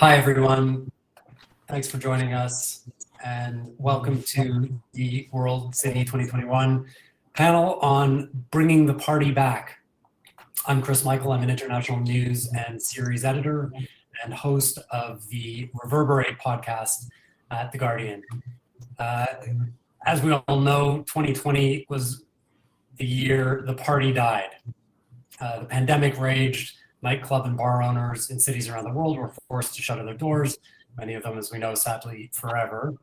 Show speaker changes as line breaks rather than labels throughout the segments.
Hi, everyone. Thanks for joining us, and welcome to the World City 2021 panel on bringing the party back. I'm Chris Michael. I'm an international news and series editor and host of the Reverberate podcast at The Guardian. As we all know, 2020 was the year the party died. The pandemic raged. Nightclub and bar owners in cities around the world were forced to shutter their doors, many of them, as we know, sadly, forever.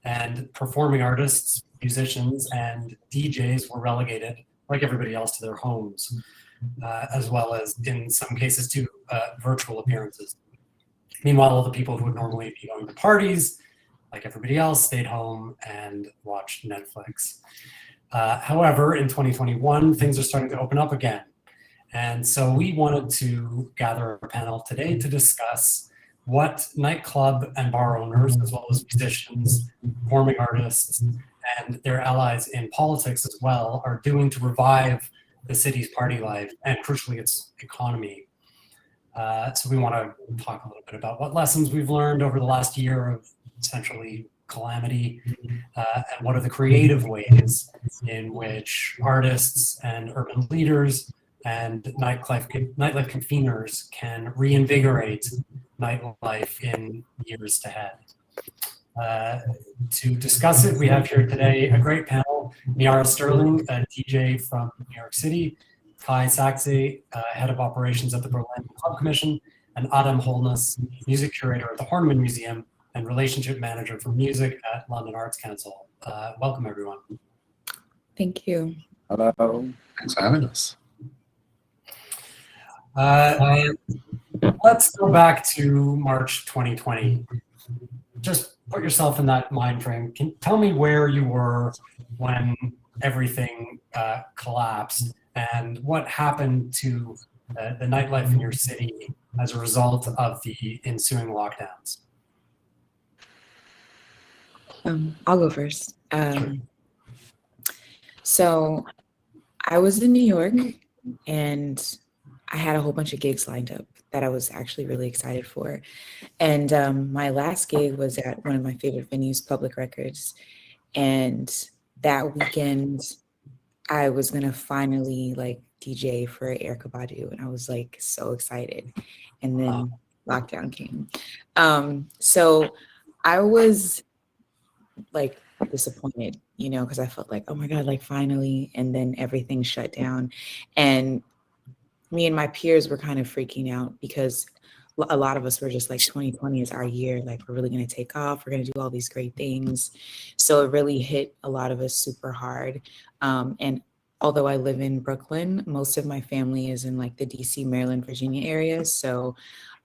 And performing artists, musicians, and DJs were relegated, like everybody else, to their homes, as well as, in some cases, to virtual appearances. Meanwhile, all the people who would normally be going to parties, like everybody else, stayed home and watched Netflix. However, in 2021, things are starting to open up again. And so we wanted to gather a panel today to discuss what nightclub and bar owners, as well as musicians, performing artists, and their allies in politics as well, are doing to revive the city's party life and, crucially, its economy. So we want to talk a little bit about what lessons we've learned over the last year of essentially calamity, and what are the creative ways in which artists and urban leaders and nightlife conveners can reinvigorate nightlife in years ahead. To discuss it, we have here today a great panel: NIARA Sterling, a DJ from New York City; SACHSE, head of operations at the Berlin Club Commission; and ADEM HOLNESS, music curator at the Horneman Museum and relationship manager for music at London Arts Council. Welcome, everyone.
Thank you.
Hello. Thanks for having us.
Let's go back to March 2020. Just put yourself in that mind frame. Tell me where you were when everything collapsed, and what happened to the nightlife in your city as a result of the ensuing lockdowns.
I'll go first.
Sure.
So I was in New York, and I had a whole bunch of gigs lined up that I was actually really excited for. And my last gig was at one of my favorite venues, Public Records. And that weekend, I was gonna finally DJ for Erykah Badu, and I was so excited. And then lockdown came. So I was disappointed, because I felt like, oh my God, finally, and then everything shut down. And me and my peers were kind of freaking out because a lot of us were just 2020 is our year. We're really going to take off. We're going to do all these great things. So it really hit a lot of us super hard. And although I live in Brooklyn, most of my family is in the DC, Maryland, Virginia areas. So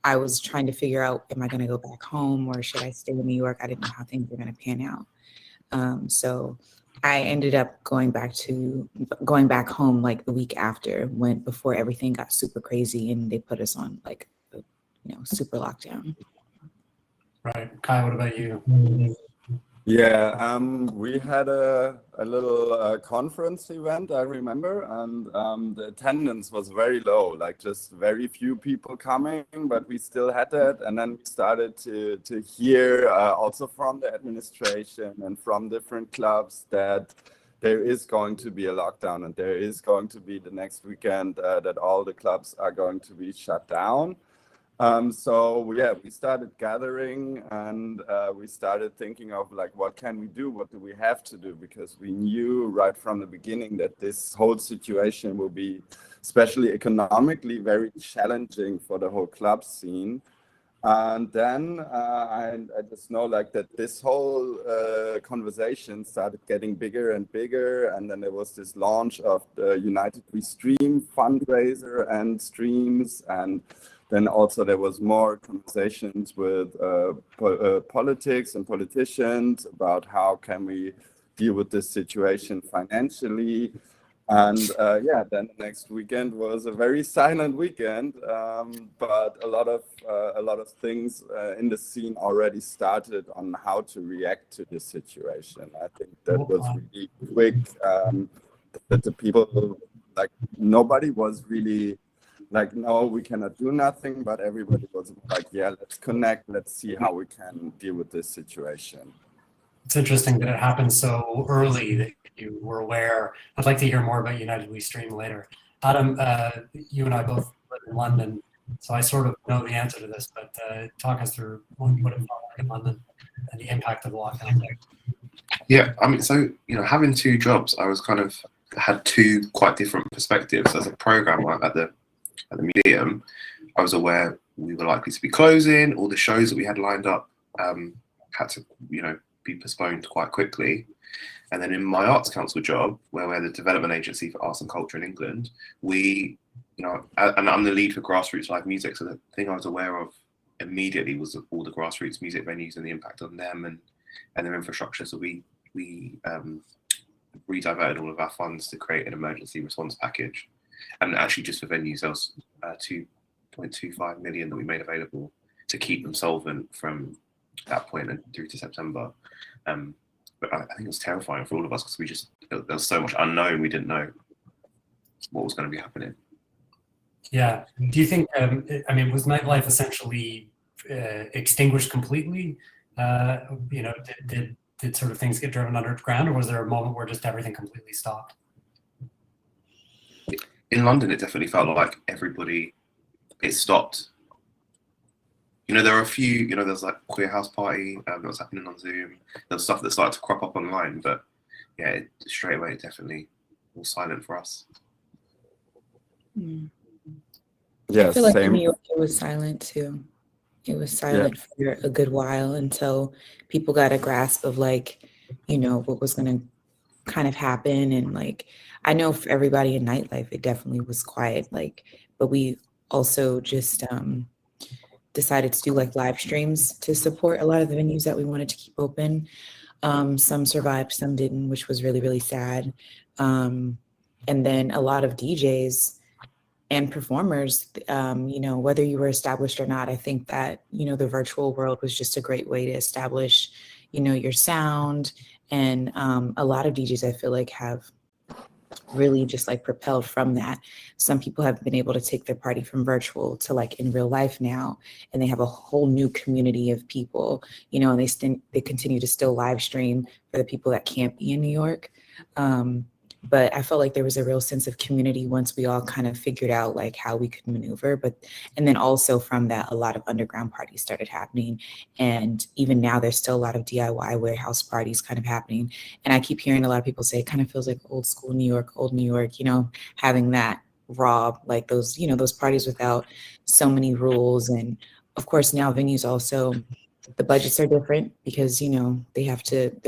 I was trying to figure out, am I going to go back home or should I stay in New York? I didn't know how things were going to pan out. So I ended up going back home the week after, before everything got super crazy and they put us on super lockdown.
Right. Kai, what about you?
Yeah, we had a little conference event, I remember, and the attendance was very low, just very few people coming, but we still had that. And then we started to hear also from the administration and from different clubs that there is going to be a lockdown and there is going to be the next weekend that all the clubs are going to be shut down. So yeah, we started gathering and we started thinking of what can we do? What do we have to do? Because we knew right from the beginning that this whole situation will be, especially economically, very challenging for the whole club scene. And then I just know that this whole conversation started getting bigger and bigger. And then there was this launch of the United We Stream fundraiser and streams. And then also there was more conversations with politics and politicians about how can we deal with this situation financially. And yeah, then the next weekend was a very silent weekend, but a lot of things in the scene already started on how to react to this situation. I think that was really quick. That the people, nobody was really like, no, we cannot do nothing, but everybody was like, yeah, let's connect, let's see how we can deal with this situation.
It's interesting that it happened so early that you were aware. I'd like to hear more about United We Stream later. Adam, you and I both live in London, so I sort of know the answer to this, but talk us through what it felt like in London and the impact of the lockdown.
Yeah, I mean, so, you know, having two jobs, I was kind of had two quite different perspectives. As a programmer at the museum, I was aware we were likely to be closing. All the shows that we had lined up had to, you know, be postponed quite quickly. And then in my Arts Council job, where we're the development agency for arts and culture in England, we, you know, and I'm the lead for grassroots live music. So the thing I was aware of immediately was all the grassroots music venues and the impact on them and their infrastructure. So we rediverted all of our funds to create an emergency response package. And actually just for venues, there was 2.25 million that we made available to keep them solvent from that point and through to September. But I think it was terrifying for all of us because there was so much unknown. We didn't know what was going to be happening.
Yeah. Do you think, I mean, was nightlife essentially extinguished completely? You know, did sort of things get driven underground, or was there a moment where just everything completely stopped?
In London, it definitely felt like it stopped. You know, there are a few, you know, there's like Queer House Party that was happening on Zoom. There was stuff that started to crop up online, but yeah, straight away, it definitely was silent for us.
Mm.
Yeah,
I feel like in
same.
New York, it was silent too. It was silent for a good while until people got a grasp of like, you know, what was going to kind of happen. And like, I know for everybody in nightlife, it definitely was quiet. Like, but we also just decided to do like live streams to support a lot of the venues that we wanted to keep open. Some survived, some didn't, which was really, really sad. And then a lot of DJs and performers, you know, whether you were established or not, I think that, you know, the virtual world was just a great way to establish, you know, your sound. And a lot of DJs, I feel like, have really just like propelled from that. Some people have been able to take their party from virtual to like in real life now, and they have a whole new community of people, you know, and they continue to still live stream for the people that can't be in New York. But I felt like there was a real sense of community once we all kind of figured out like how we could maneuver. And then also from that, a lot of underground parties started happening. And even now there's still a lot of DIY warehouse parties kind of happening. And I keep hearing a lot of people say it kind of feels like old school New York, you know, having that raw, like those, you know, those parties without so many rules. And of course now venues also, the budgets are different because, you know, they're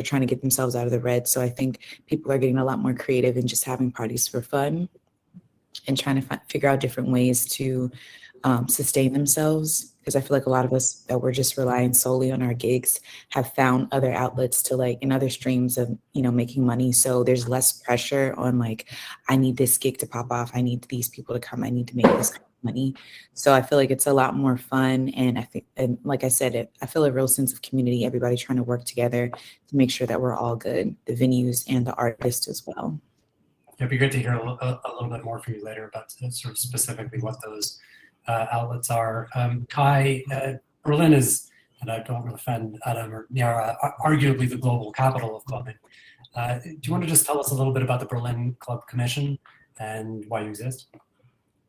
trying to get themselves out of the red. So I think people are getting a lot more creative in just having parties for fun and trying to figure out different ways to sustain themselves. Because I feel like a lot of us that were just relying solely on our gigs have found other outlets to like, and other streams of, you know, making money. So there's less pressure on like, I need this gig to pop off. I need these people to come. I need to make this money. So I feel like it's a lot more fun. And I think, and like I said, I feel a real sense of community, everybody trying to work together to make sure that we're all good, the venues and the artists as well.
It'd be great to hear a little bit more from you later about sort of specifically what those outlets are. Kai, Berlin is, and I don't want to offend Adam or NIARA, arguably the global capital of clubbing. Do you want to just tell us a little bit about the Berlin Club Commission and why you exist?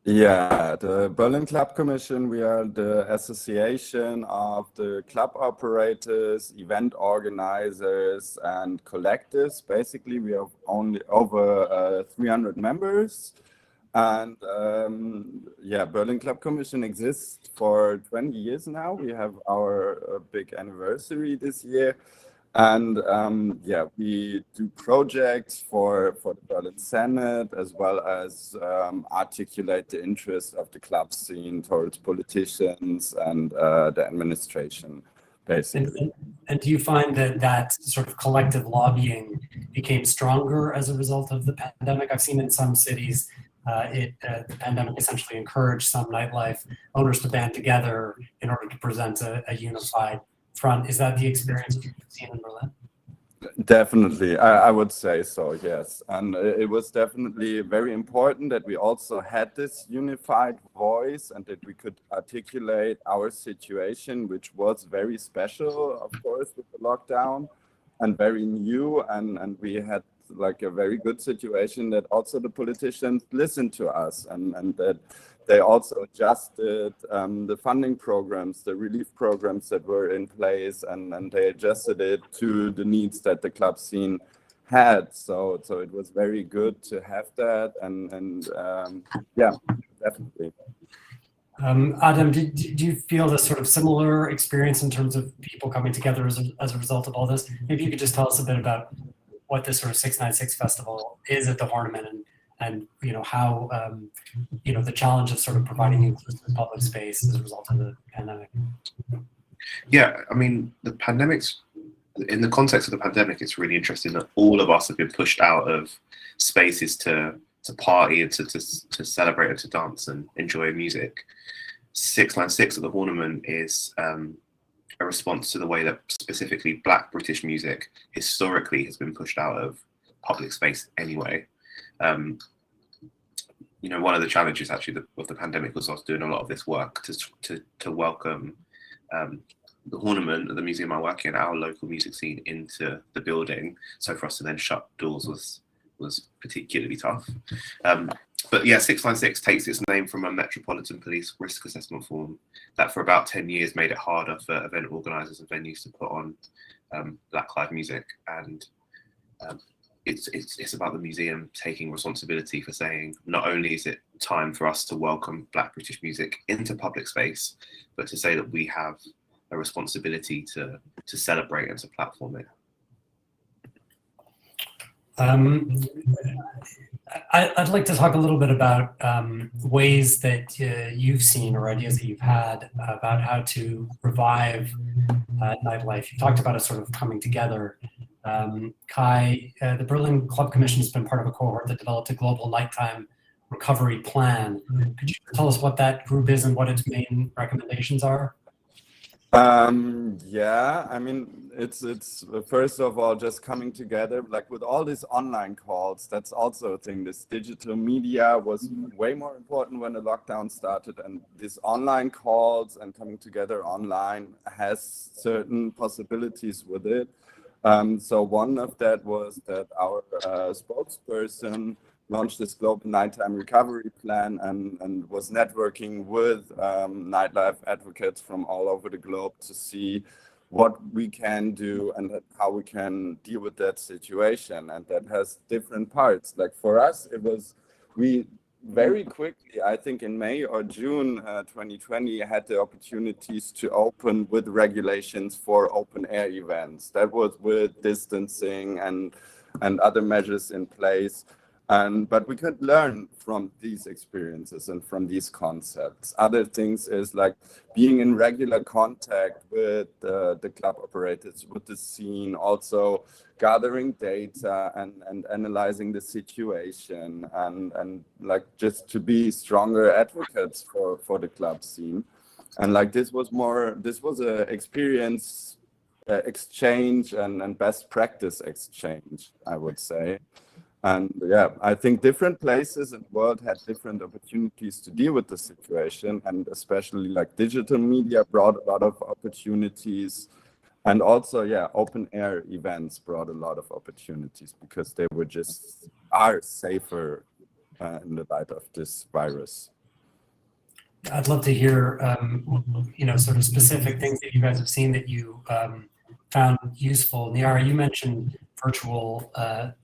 Yeah, the Berlin Club Commission, we are the association of the club operators, event organizers, and collectives. Basically, we have only over 300 members. And yeah, Berlin Club Commission exists for 20 years now. We have our big anniversary this year. And yeah, we do projects for the Berlin Senate, as well as articulate the interest of the club scene towards politicians and the administration, basically.
And do you find that sort of collective lobbying became stronger as a result of the pandemic? I've seen in some cities, the pandemic essentially encouraged some nightlife owners to band together in order to present a unified front. Is that the experience you've seen in Berlin?
Definitely, I would say so, yes. And it was definitely very important that we also had this unified voice and that we could articulate our situation, which was very special, of course, with the lockdown and very new. And we had like a very good situation that also the politicians listened to us and that they also adjusted the funding programs, the relief programs that were in place, and they adjusted it to the needs that the club scene had. So it was very good to have that, and yeah, definitely.
Adam, do you feel this sort of similar experience in terms of people coming together as a result of all this? Maybe you could just tell us a bit about what this sort of 696 festival is at the Horniman, and you know how you know the challenge of sort of providing inclusive public space as a result of the pandemic.
Yeah, I mean, the pandemic's, in the context of the pandemic, it's really interesting that all of us have been pushed out of spaces to party and to celebrate and to dance and enjoy music. 696 at the Horniman is a response to the way that specifically Black British music historically has been pushed out of public space anyway. You know, one of the challenges actually of the pandemic was us doing a lot of this work to welcome the Horniman, the museum I work in, our local music scene, into the building. So for us to then shut doors was particularly tough. But yeah, 696 takes its name from a Metropolitan Police risk assessment form that for about 10 years made it harder for event organisers and venues to put on Black live music. And it's about the museum taking responsibility for saying, not only is it time for us to welcome Black British music into public space, but to say that we have a responsibility to celebrate and to platform it.
I'd like to talk a little bit about ways that you've seen or ideas that you've had about how to revive nightlife. You talked about it sort of coming together. Kai, the Berlin Club Commission has been part of a cohort that developed a global nighttime recovery plan. Could you tell us what that group is and what its main recommendations are?
Yeah, I mean, it's first of all just coming together, like with all these online calls. That's also a thing. This digital media was way more important when the lockdown started, and these online calls and coming together online has certain possibilities with it. So one of that was that our spokesperson launched this global nighttime recovery plan and was networking with nightlife advocates from all over the globe to see what we can do and how we can deal with that situation. And that has different parts. Like for us, we very quickly, I think in May or June 2020, had the opportunities to open with regulations for open air events. That was with distancing and other measures in place. But we could learn from these experiences and from these concepts. Other things is like being in regular contact with the club operators, with the scene, also gathering data and analyzing the situation and like just to be stronger advocates for the club scene. And like this was a experience exchange and best practice exchange, I would say. And yeah, I think different places in the world had different opportunities to deal with the situation, and especially like digital media brought a lot of opportunities, and also open air events brought a lot of opportunities because they are safer in the light of this virus.
I'd love to hear sort of specific things that you guys have seen that you found useful. NIARA, you mentioned virtual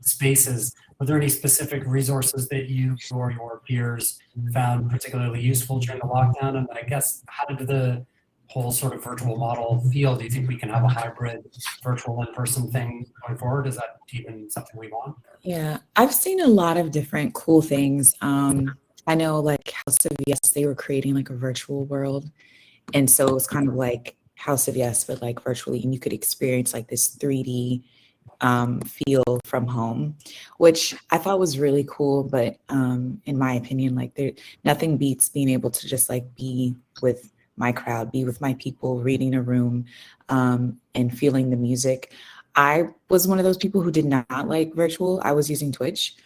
spaces. Were there any specific resources that you or your peers found particularly useful during the lockdown? And I guess, how did the whole sort of virtual model feel? Do you think we can have a hybrid virtual in-person thing going forward? Is that even something we want?
Yeah, I've seen a lot of different cool things. I know like House of Yes, they were creating like a virtual world. And so it was kind of like House of Yes, but like virtually, and you could experience like this 3D feel from home, which I thought was really cool. But in my opinion, like nothing beats being able to just like be with my crowd, be with my people, reading a room, and feeling the music. I was one of those people who did not like virtual. I was using Twitch.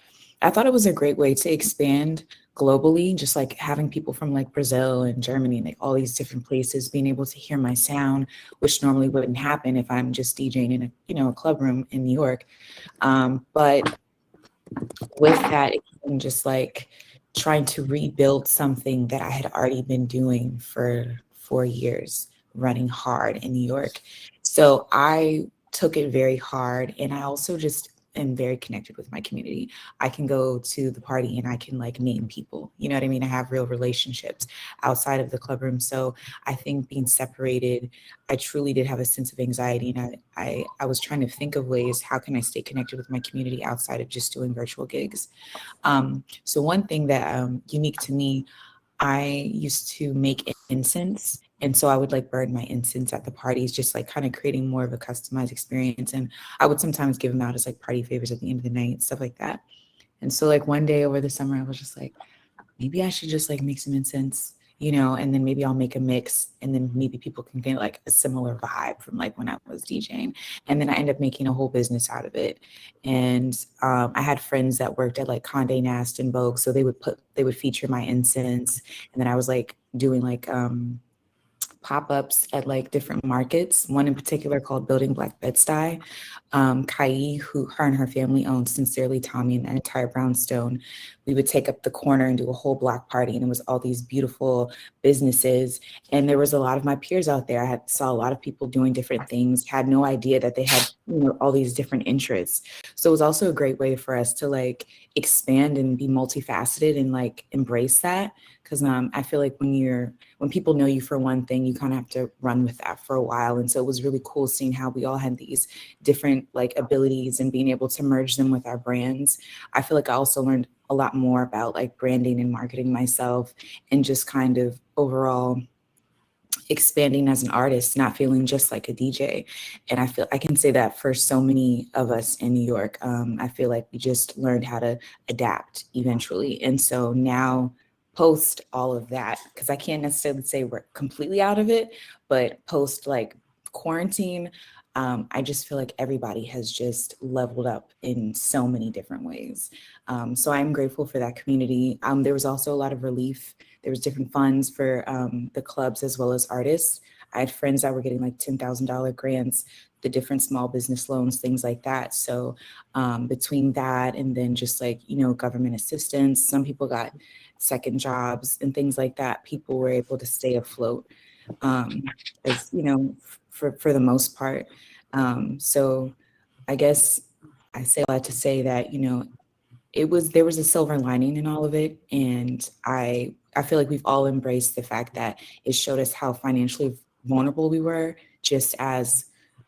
I thought it was a great way to expand globally, just like having people from like Brazil and Germany, like all these different places, being able to hear my sound, which normally wouldn't happen if I'm just DJing in a club room in New York. But with that, it's been just like trying to rebuild something that I had already been doing for 4 years, running hard in New York. So I took it very hard, and I also just am very connected with my community. I can go to the party and I can like name people, you know what I mean? I have real relationships outside of the club room. So I think being separated, I truly did have a sense of anxiety, and I was trying to think of ways, how can I stay connected with my community outside of just doing virtual gigs? So one thing that unique to me, I used to make incense. And so I would like burn my incense at the parties, just like kind of creating more of a customized experience. And I would sometimes give them out as like party favors at the end of the night, stuff like that. And so like one day over the summer, I was just like, maybe I should just like make some incense, and then maybe I'll make a mix, and then maybe people can get like a similar vibe from like when I was DJing. And then I ended up making a whole business out of it. And I had friends that worked at like Condé Nast and Vogue, so they would feature my incense. And then I was like doing like pop-ups at like different markets, one in particular called Building Black Bed-Stuy. Kai, her and her family owned Sincerely Tommy and the entire brownstone. We would take up the corner and do a whole block party, and it was all these beautiful businesses. And there was a lot of my peers out there. I saw a lot of people doing different things, had no idea that they had all these different interests. So it was also a great way for us to like expand and be multifaceted and like embrace that. Because I feel like when people know you for one thing, you kind of have to run with that for a while. And so it was really cool seeing how we all had these different like abilities and being able to merge them with our brands. I feel like I also learned a lot more about like branding and marketing myself, and just kind of overall expanding as an artist, not feeling just like a DJ. And I feel I can say that for so many of us in New York, I feel like we just learned how to adapt eventually. And so now, post all of that, because I can't necessarily say we're completely out of it, but post like quarantine, I just feel like everybody has just leveled up in so many different ways. So I'm grateful for that community. There was also a lot of relief. There was different funds for the clubs as well as artists. I had friends that were getting like $10,000 grants, the different small business loans, things like that. So between that and then just like, government assistance, some people got second jobs and things like that. People were able to stay afloat, as for the most part. So I guess I say a lot to say that, there was a silver lining in all of it. And I feel like we've all embraced the fact that it showed us how financially vulnerable we were, just as,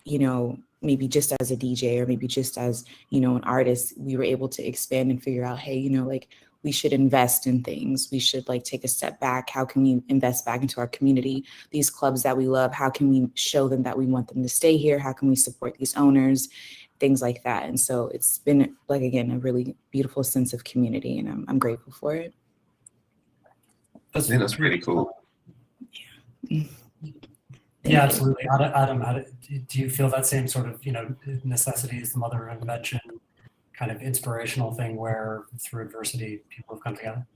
maybe just as a DJ, or maybe just as, an artist. We were able to expand and figure out, hey, like we should invest in things. We should like take a step back. How can we invest back into our community? These clubs that we love, how can we show them that we want them to stay here? How can we support these owners? Things like that. And so it's been like, again, a really beautiful sense of community, and I'm grateful for it.
I think that's really cool.
Yeah, absolutely. Adam, do you feel that same sort of, necessity is the mother of invention kind of inspirational thing where through adversity people have come together?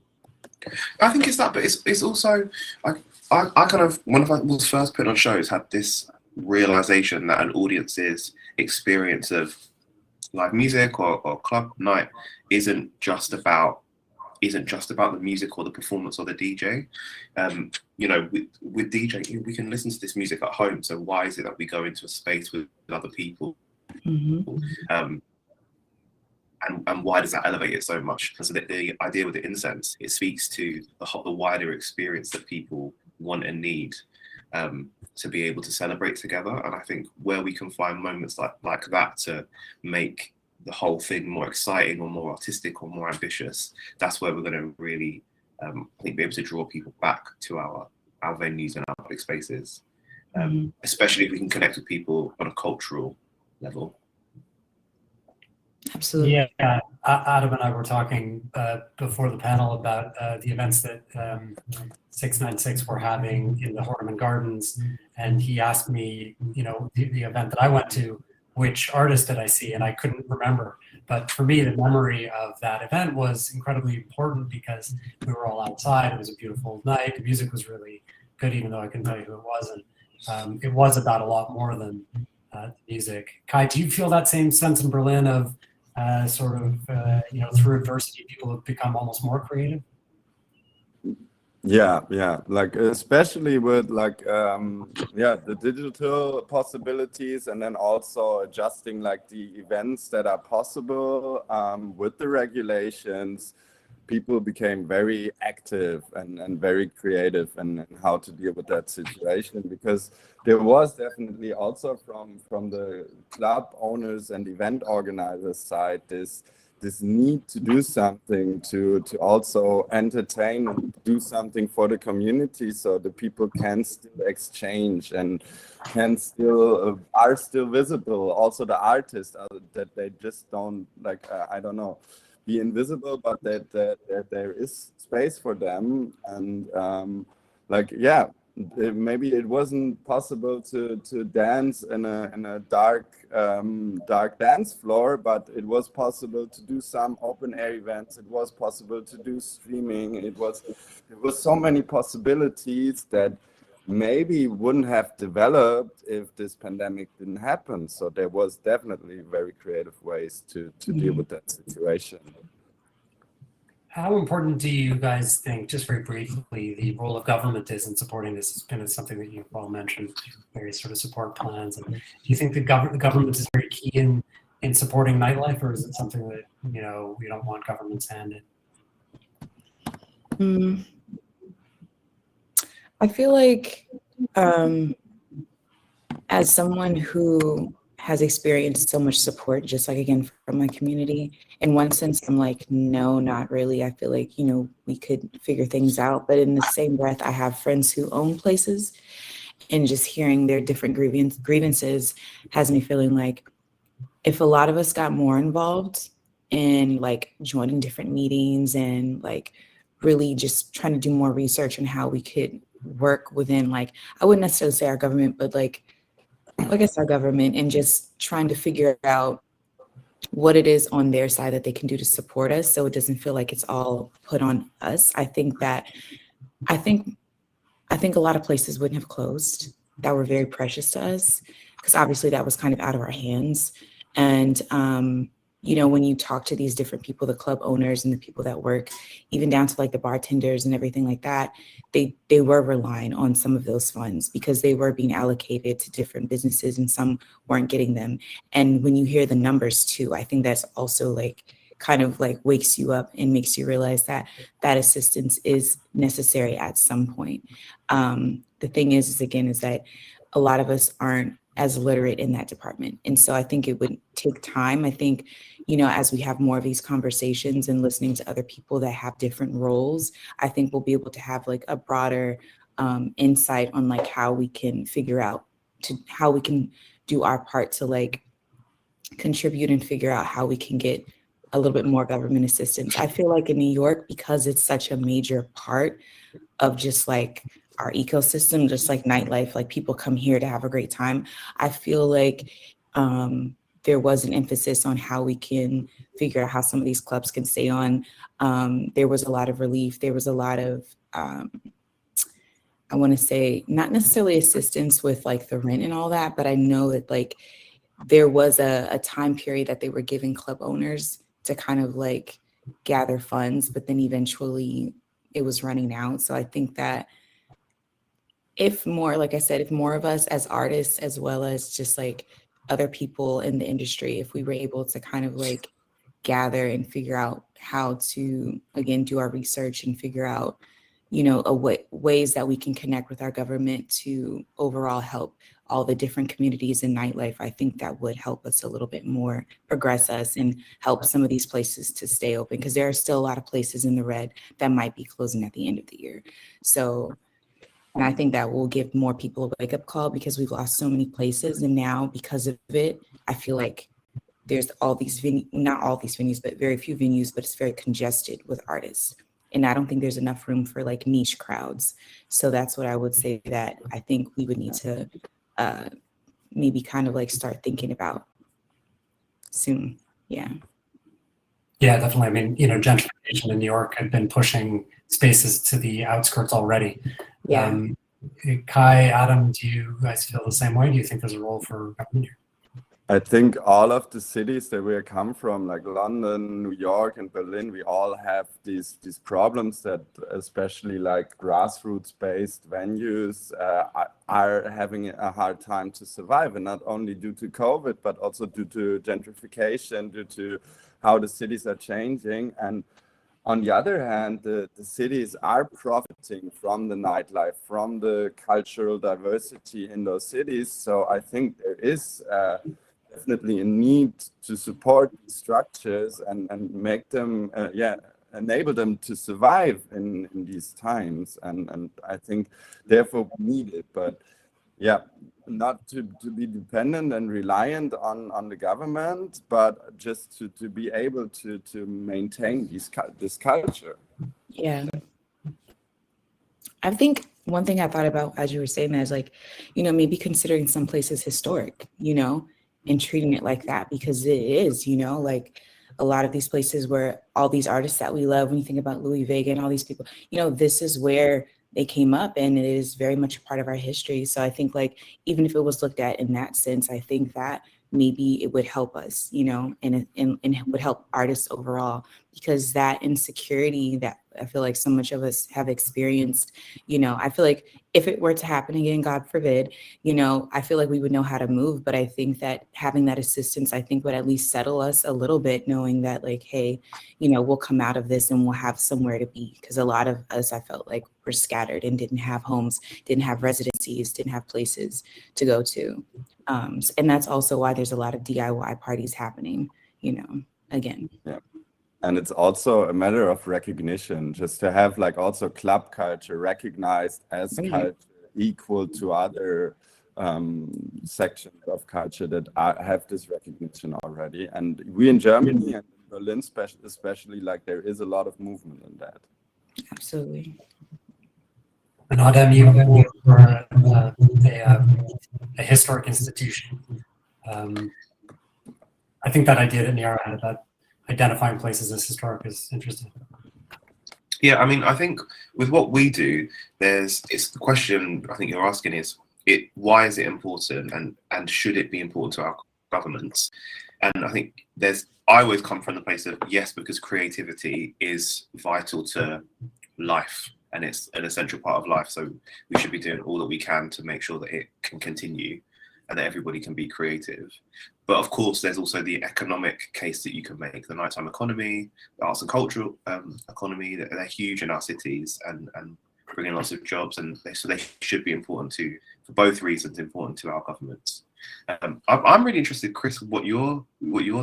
I think it's that, but it's also I kind of, when I was first put on shows, had this realization that an audience's experience of live music or club night isn't just about the music or the performance or the DJ. With DJ, we can listen to this music at home. So why is it that we go into a space with other people? Mm-hmm. And why does that elevate it so much? Because the idea with the incense, it speaks to the wider experience that people want and need to be able to celebrate together. And I think where we can find moments like that to make the whole thing more exciting or more artistic or more ambitious, that's where we're going to really, I think, be able to draw people back to our venues and our public spaces, especially if we can connect with people on a cultural level.
Absolutely.
Yeah, Adam and I were talking before the panel about the events that 696 were having in the Horniman Gardens, and he asked me, the event that I went to which artist did I see, and I couldn't remember. But for me, the memory of that event was incredibly important because we were all outside. It was a beautiful night. The music was really good, even though I couldn't tell you who it was. And it was about a lot more than music. Kai, do you feel that same sense in Berlin of through adversity, people have become almost more creative?
Yeah, like especially with like the digital possibilities, and then also adjusting like the events that are possible with the regulations. People became very active and very creative in how to deal with that situation, because there was definitely also from the club owners and event organizers side this need to do something to also entertain and do something for the community, so the people can still exchange and can still are still visible. Also the artists that they just don't like I don't know, be invisible, but that there is space for them. And maybe it wasn't possible to dance in a dark dance floor, but it was possible to do some open air events. It was possible to do streaming. It was so many possibilities that maybe wouldn't have developed if this pandemic didn't happen. So there was definitely very creative ways to deal with that situation.
How important do you guys think, just very briefly, the role of government is in supporting this? It's been something that you've all mentioned, various sort of support plans. And do you think the government is very key in supporting nightlife, or is it something that, we don't want government's hand in?
I feel like as someone who has experienced so much support, just like, again, from my community, in one sense, I'm like, no, not really. I feel like, we could figure things out. But in the same breath, I have friends who own places, and just hearing their different grievances has me feeling like if a lot of us got more involved in like joining different meetings and like really just trying to do more research on how we could work within, like, I wouldn't necessarily say our government, but like I guess our government, and just trying to figure out what it is on their side that they can do to support us, so it doesn't feel like it's all put on us. I think a lot of places wouldn't have closed that were very precious to us, because obviously that was kind of out of our hands. And when you talk to these different people, the club owners and the people that work, even down to like the bartenders and everything like that, they were relying on some of those funds because they were being allocated to different businesses and some weren't getting them. And when you hear the numbers too, I think that's also like kind of like wakes you up and makes you realize that that assistance is necessary at some point. The thing is that a lot of us aren't as literate in that department. And so I think it would take time. I think, as we have more of these conversations and listening to other people that have different roles, I think we'll be able to have like a broader insight on like how we can how we can do our part to like contribute and figure out how we can get a little bit more government assistance. I feel like in New York, because it's such a major part of just like our ecosystem, just like nightlife, like people come here to have a great time. I feel like there was an emphasis on how we can figure out how some of these clubs can stay on. There was a lot of relief. There was a lot of, I want to say, not necessarily assistance with like the rent and all that, but I know that like there was a time period that they were giving club owners to kind of like gather funds, but then eventually it was running out. So I think that if more, like I said, if more of us as artists, as well as just like other people in the industry, if we were able to kind of like gather and figure out how to, again, do our research and figure out, ways that we can connect with our government to overall help all the different communities in nightlife, I think that would help us a little bit more, progress us, and help some of these places to stay open, because there are still a lot of places in the red that might be closing at the end of the year. So, and I think that will give more people a wake-up call, because we've lost so many places, and now because of it, I feel like there's all these not all these venues, but very few venues, but it's very congested with artists. And I don't think there's enough room for like niche crowds. So that's what I would say that I think we would need to maybe kind of like start thinking about soon. Yeah.
Yeah, definitely. I mean, gentrification in New York had been pushing spaces to the outskirts already.
Yeah.
Kai, Adam, do you guys feel the same way? Do you think there's a role for government here?
I think all of the cities that we come from, like London, New York, and Berlin, we all have these problems that, especially like grassroots-based venues, are having a hard time to survive, and not only due to COVID, but also due to gentrification, due to how the cities are changing. And on the other hand, the cities are profiting from the nightlife, from the cultural diversity in those cities. So I think there is definitely a need to support these structures and make them, enable them to survive in these times. And I think therefore we need it. But yeah, not to be dependent and reliant on the government, but just to be able to maintain this culture.
Yeah. I think one thing I thought about as you were saying that is like, maybe considering some places historic, and treating it like that, because it is, like a lot of these places where all these artists that we love, when you think about Louis Vega and all these people, this is where they came up, and it is very much a part of our history. So I think like, even if it was looked at in that sense, I think that maybe it would help us, and it would help artists overall, because that insecurity that I feel like so much of us have experienced, I feel like if it were to happen again, God forbid, I feel like we would know how to move. But I think that having that assistance, I think would at least settle us a little bit, knowing that like, hey, we'll come out of this and we'll have somewhere to be. Because a lot of us, I felt like, were scattered and didn't have homes, didn't have residencies, didn't have places to go to. And that's also why there's a lot of DIY parties happening, again.
Yeah. And it's also a matter of recognition, just to have like also club culture recognized as culture equal to other sections of culture that have this recognition already. And we in Germany and in Berlin especially, like there is a lot of movement in that.
Absolutely.
And Adem, you work for a historic institution. I think that idea that NIARA had about identifying places as historic is interesting.
Yeah, I mean, I think with what we do, it's the question I think you're asking is, why is it important, and should it be important to our governments? And I think I always come from the place of yes, because creativity is vital to life, and it's an essential part of life. So we should be doing all that we can to make sure that it can continue and that everybody can be creative. But of course, there's also the economic case that you can make. The nighttime economy, the arts and cultural economy, they're huge in our cities and bringing lots of jobs. And so they should be important for both reasons, important to our governments. I'm really interested, Chris, what your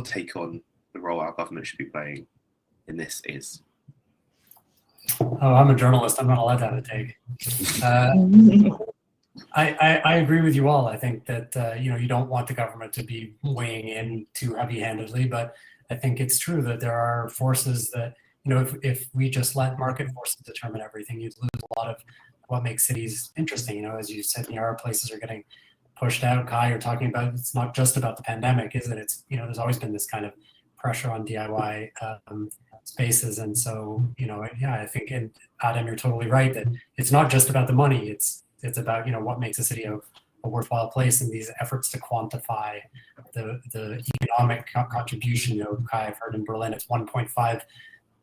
take on the role our government should be playing in this is.
Oh, I'm a journalist. I'm not allowed to have a take. I agree with you all. I think that you don't want the government to be weighing in too heavy-handedly, but I think it's true that there are forces that if we just let market forces determine everything, you'd lose a lot of what makes cities interesting. As you said, NIARA places are getting pushed out. Kai, you're talking about it's not just about the pandemic, is it? It's there's always been this kind of pressure on DIY spaces, and so I think, and Adam, you're totally right that it's not just about the money. It's about what makes a city a worthwhile place, and these efforts to quantify the economic contribution. Kai, I've heard in Berlin it's 1.5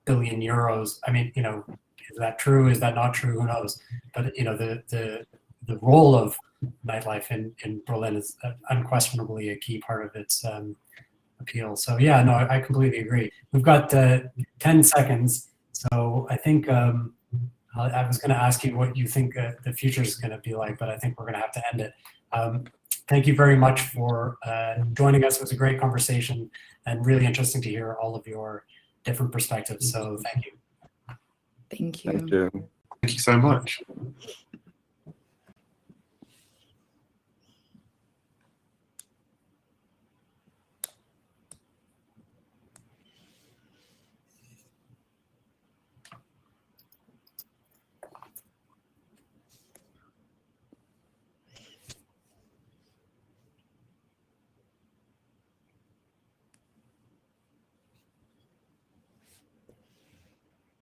billion euros. I mean, is that true? Is that not true? Who knows? But the role of nightlife in Berlin is unquestionably a key part of its appeal. So yeah, no, I completely agree. We've got 10 seconds, so I think I was going to ask you what you think the future is going to be like, but I think we're going to have to end it. Thank you very much for joining us. It was a great conversation and really interesting to hear all of your different perspectives. So thank you.
Thank you.
Thank you.
Thank you so much.